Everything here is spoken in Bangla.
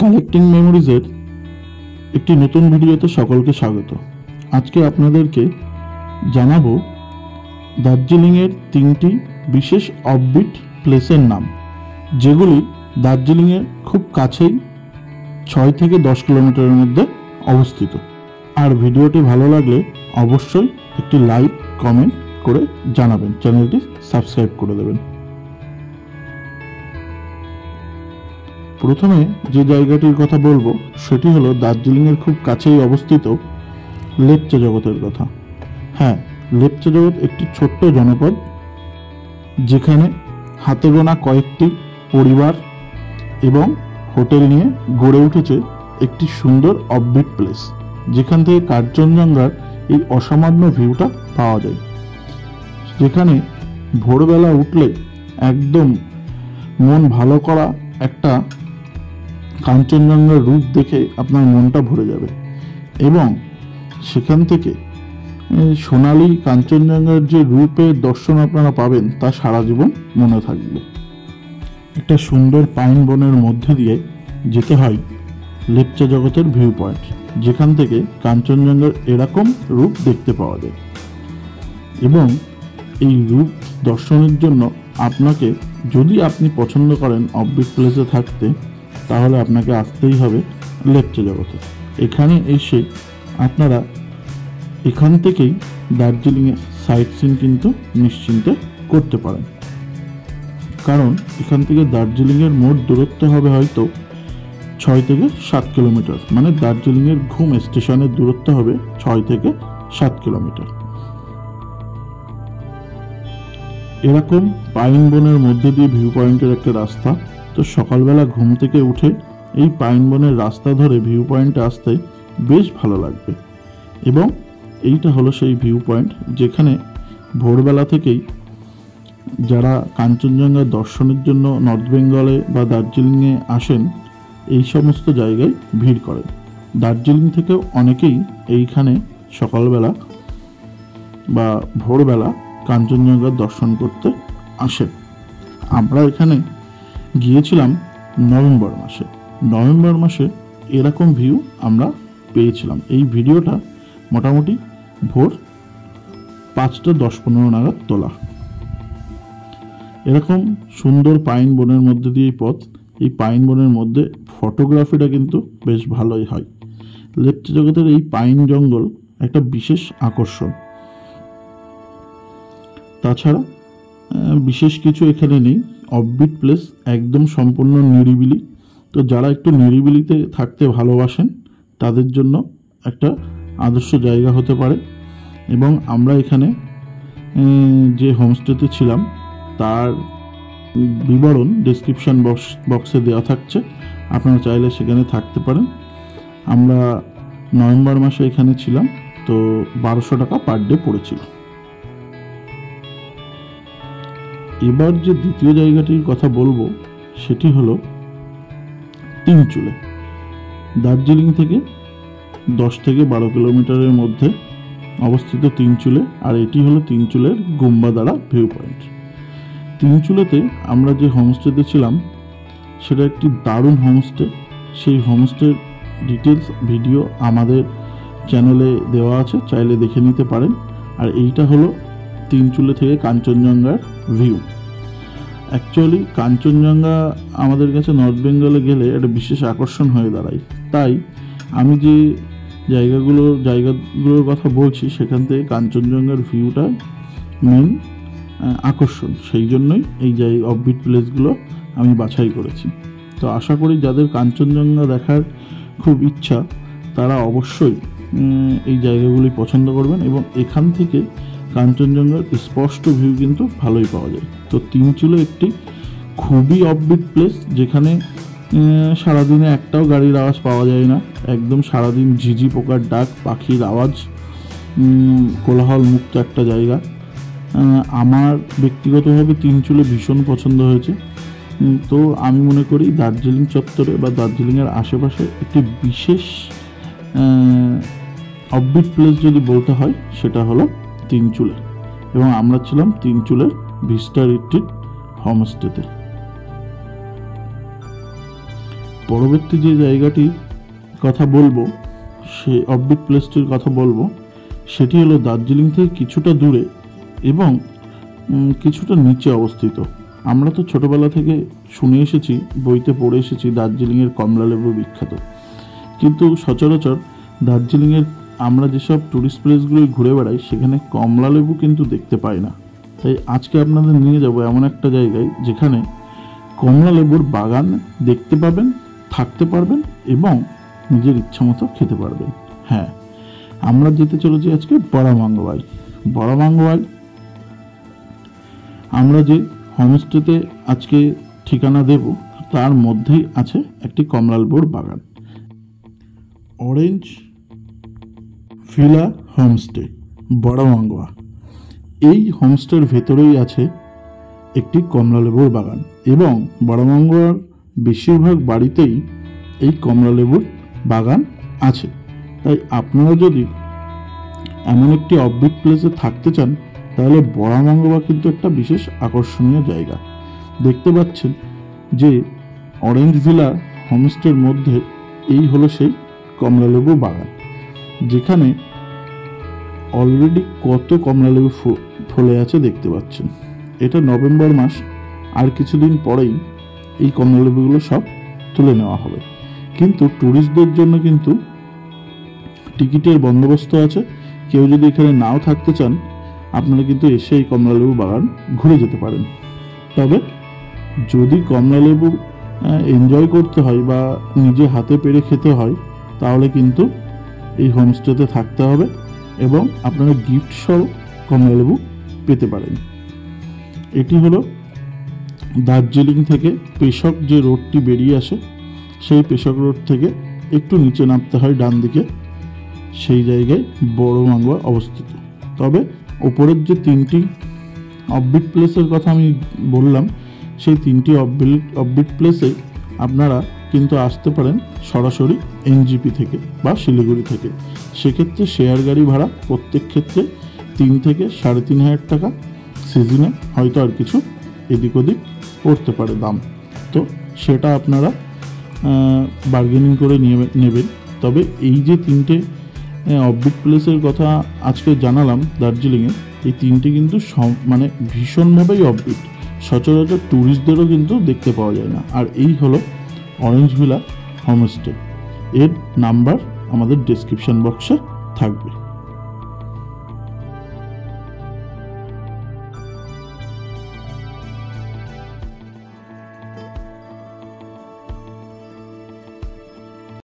কালেক্টিং মেমোরিজের একটি নতুন ভিডিওতে সকলকে স্বাগত। আজকে আপনাদেরকে জানাবো দার্জিলিংয়ের তিনটি বিশেষ অফবিট প্লেসের নাম, যেগুলি দার্জিলিংয়ের খুব কাছেই 6 থেকে 10 কিলোমিটারের মধ্যে অবস্থিত। আর ভিডিওটি ভালো লাগলে অবশ্যই একটি লাইক কমেন্ট করে জানাবেন, চ্যানেলটি সাবস্ক্রাইব করে দেবেন। প্রথমে যে জায়গাটির কথা বলবো সেটি হলো দার্জিলিংয়ের খুব কাছেই অবস্থিত লেপচা জগতের কথা। হ্যাঁ, লেপচা জগৎ একটি ছোট্ট জনপদ, যেখানে হাতে গোনা কয়েকটি পরিবার এবং হোটেল নিয়ে গড়ে উঠেছে একটি সুন্দর অফবিট প্লেস, যেখান থেকে কাঞ্চনজঙ্ঘার এই অসামান্য ভিউটা পাওয়া যায়। যেখানে ভোরবেলা উঠলে একদম মন ভালো করা একটা কাঞ্চনজঙ্ঘার রূপ দেখে আপনার মনটা ভরে যাবে এবং সেখান থেকে সোনালি কাঞ্চনজঙ্ঘার যে রূপের দর্শন আপনারা পাবেন তা সারা জীবন মনে থাকবে। একটা সুন্দর পাইন বনের মধ্যে দিয়ে যেতে হয় লেপচা জগতের ভিউ পয়েন্ট, যেখান থেকে কাঞ্চনজঙ্ঘার এরকম রূপ দেখতে পাওয়া যায়। এবং এই রূপ দর্শনের জন্য আপনাকে, যদি আপনি পছন্দ করেন অফবিট প্লেসে থাকতে, তাহলে আপনাকে আসতেই হবে লেপচা জগতে। এখানে এসে আপনারা এখান থেকেই দার্জিলিংয়ে সাইট সিন কিন্তু নিশ্চিন্তে করতে পারেন, কারণ এখান থেকে দার্জিলিংয়ের মোট দূরত্ব হবে হয়তো 6 থেকে 7 কিলোমিটার, মানে দার্জিলিংয়ের ঘুম স্টেশনের দূরত্ব হবে 6 থেকে 7 কিলোমিটার। এরকম পাইন বনের মধ্যে দিয়ে ভিউ পয়েন্টের একটা রাস্তা, তো সকালবেলা ঘুম থেকে উঠে এই পাইন বনের রাস্তা ধরে ভিউ পয়েন্টে আসতে বেশ ভালো লাগবে। এবং এইটা হলো সেই ভিউ পয়েন্ট যেখানে ভোরবেলা থেকেই যারা কাঞ্চনজঙ্ঘা দর্শনের জন্য নর্থ বেঙ্গলে বা দার্জিলিংয়ে আসেন, এই সমস্ত জায়গায় ভিড় করেন। দার্জিলিং থেকেও অনেকেই এইখানে সকালবেলা বা ভোরবেলা কাঞ্চনজঙ্ঘার দর্শন করতে আসেন। আমরা এখানে গিয়েছিলাম নভেম্বর মাসে এরকম ভিউ আমরা পেয়েছিলাম। এই ভিডিওটা মোটামুটি ভোর 5টা 10-15 নাগাদ তোলা। এরকম সুন্দর পাইন বনের মধ্যে দিয়ে পথ, এই পাইন বনের মধ্যে ফটোগ্রাফিটা কিন্তু বেশ ভালোই হয়। লেপচা জগতের এই পাইন জঙ্গল একটা বিশেষ আকর্ষণ। তাছাড়া বিশেষ কিছু এখানে নেই, অফবিট প্লেস একদম সম্পূর্ণ নিরিবিলি। তো যারা একটু নিরিবিলিতে থাকতে ভালোবাসেন তাদের জন্য একটা আদর্শ জায়গা হতে পারে। এবং আমরা এখানে যে হোমস্টেতে ছিলাম তার বিবরণ ডেসক্রিপশন বক্সে দেওয়া থাকছে, আপনারা চাইলে সেখানে থাকতে পারেন। আমরা নভেম্বর মাসে এখানে ছিলাম, তো 1200 টাকা পার ডে পড়েছিল। এবার যে দ্বিতীয় জায়গাটির কথা বলবো সেটি হলো তিনচুলে। দার্জিলিং থেকে 10 থেকে 12 কিলোমিটারের মধ্যে অবস্থিত তিনচুলে, আর এটি হলো তিনচুলের গুম্বাদাড়া ভিউ পয়েন্ট। তিনচুলেতে আমরা যে হোমস্টেতে ছিলাম সেটা একটি দারুণ হোমস্টে। সেই হোমস্টের ডিটেলস ভিডিও আমাদের চ্যানেলে দেওয়া আছে, চাইলে দেখে নিতে পারেন। আর এইটা হলো তিনচুলে থেকে কাঞ্চনজঙ্ঘার ভিউ। অ্যাকচুয়ালি কাঞ্চনজঙ্ঘা আমাদের কাছে নর্থ বেঙ্গলে গেলে একটা বিশেষ আকর্ষণ হয়ে দাঁড়ায়। তাই আমি যে জায়গাগুলোর কথা বলছি সেখান থেকে কাঞ্চনজঙ্ঘার ভিউটা মেন আকর্ষণ, সেই জন্যই এই অফবিট প্লেসগুলো আমি বাছাই করেছি। তো আশা করি যাদের কাঞ্চনজঙ্ঘা দেখার খুব ইচ্ছা তারা অবশ্যই এই জায়গাগুলি পছন্দ করবেন, এবং এখান থেকে কাঞ্চনজঙ্ঘার স্পষ্ট ভিউ কিন্তু ভালোই পাওয়া যায়। তো তিনচুলে একটি খুবই অফবিট প্লেস, যেখানে সারাদিনে একটাও গাড়ির আওয়াজ পাওয়া যায় না। একদম সারাদিন ঝিঝি পোকার ডাক, পাখির আওয়াজ, কোলাহল মুক্ত একটা জায়গা। আমার ব্যক্তিগতভাবে তিনচুলে ভীষণ পছন্দ হয়েছে। তো আমি মনে করি দার্জিলিং চত্বরে বা দার্জিলিংয়ের আশেপাশে একটি বিশেষ অফবিট প্লেস যদি বলতে হয় সেটা হলো তিনচুলে, এবং আমরা ছিলাম তিনচুলের ভিস্টা রিট্রিট হোমস্টেতে। পরবর্তী যে জায়গাটির কথা বলবো, সে অফবিট প্লেসটির কথা বলবো, সেটি হলো দার্জিলিং থেকে কিছুটা দূরে এবং কিছুটা নিচে অবস্থিত। আমরা তো ছোটোবেলা থেকে শুনে এসেছি, বইতে পড়ে এসেছি দার্জিলিংয়ের কমলালেবু বিখ্যাত, কিন্তু সচরাচর দার্জিলিংয়ের আমরা যেসব ট্যুরিস্ট প্লেসগুলো ঘুরে বেড়াই সেখানে কমলালেবু কিন্তু দেখতে পাই না। তাই আজকে আপনাদের নিয়ে যাব এমন একটা জায়গায় যেখানে কমলালেবুর বাগান দেখতে পাবেন, থাকতে পারবেন এবং নিজের ইচ্ছা মতো খেতে পারবেন। হ্যাঁ, আমরা যেতে চলেছি আজকে বড়ামাঙ্গওয়াই। বড়ামাঙ্গওয়াই আমরা যে হোমস্টেতে আজকে ঠিকানা দেব তার মধ্যেই আছে একটি কমলালেবুর বাগান, অরেঞ্জ ভিলা হোমস্টে বড়ামাঙ্গওয়া। এই হোমস্টের ভেতরেই আছে একটি কমলালেবুর বাগান এবং বড়ামাঙ্গওয়ার বেশিরভাগ বাড়িতেই এই কমলালেবুর বাগান আছে। তাই আপনারা যদি এমন একটি অফবিট প্লেসে থাকতে চান তাহলে বড়ামাঙ্গওয়া কিন্তু একটা বিশেষ আকর্ষণীয় জায়গা। দেখতে পাচ্ছেন যে অরেঞ্জ ভিলা হোমস্টের মধ্যে এই হলো সেই কমলালেবু বাগান, যেখানে অলরেডি কত কমলালেবু ফলে আছে দেখতে পাচ্ছেন। এটা নভেম্বর মাস, আর কিছুদিন পরেই এই কমলালেবুগুলো সব তুলে নেওয়া হবে। কিন্তু ট্যুরিস্টদের জন্য কিন্তু টিকিটের বন্দোবস্ত আছে। কেউ যদি এখানে নাও থাকতে চান আপনারা কিন্তু এসে এই কমলালেবু বাগান ঘুরে যেতে পারেন। তবে যদি কমলালেবু এনজয় করতে হয় বা নিজে হাতে পেড়ে খেতে হয় তাহলে কিন্তু এই হোমস্টেতে থাকতে হবে এবং আপনারা গিফট সহ কমলালেবু পেতে পারেন। এটি হলো দার্জিলিং থেকে পেশক যে রোডটি বেরিয়ে আসে, সেই পেশক রোড থেকে একটু নিচে নামতে হয় ডান দিকে, সেই জায়গায় বড়ামাঙ্গওয়া অবস্থিত। তবে ওপরের যে তিনটি অফবিট প্লেসের কথা আমি বললাম, সেই তিনটি অফবিট প্লেসে আপনারা কিন্তু আসতে পারেন সরাসরি এনজিপি থেকে বা শিলিগুড়ি থেকে। সেক্ষেত্রে শেয়ার গাড়ি ভাড়া প্রত্যেক ক্ষেত্রে 3 থেকে 3,500 টাকা, সিজনে হয়তো আর কিছু এদিক ওদিক পড়তে পারে দাম, তো সেটা আপনারা বার্গেনিং করে নেবেন। তবে এই যে তিনটে অফবিট প্লেসের কথা আজকে জানালাম দার্জিলিংয়ে, এই তিনটে কিন্তু মানে ভীষণভাবেই অফবিট, সচরাচর ট্যুরিস্টদেরও কিন্তু দেখতে পাওয়া যায় না। আর এই হলো অরেঞ্জ ভিলা হোমস্টে, এর নাম্বার আমাদের ডেসক্রিপশন বক্সে থাকবে।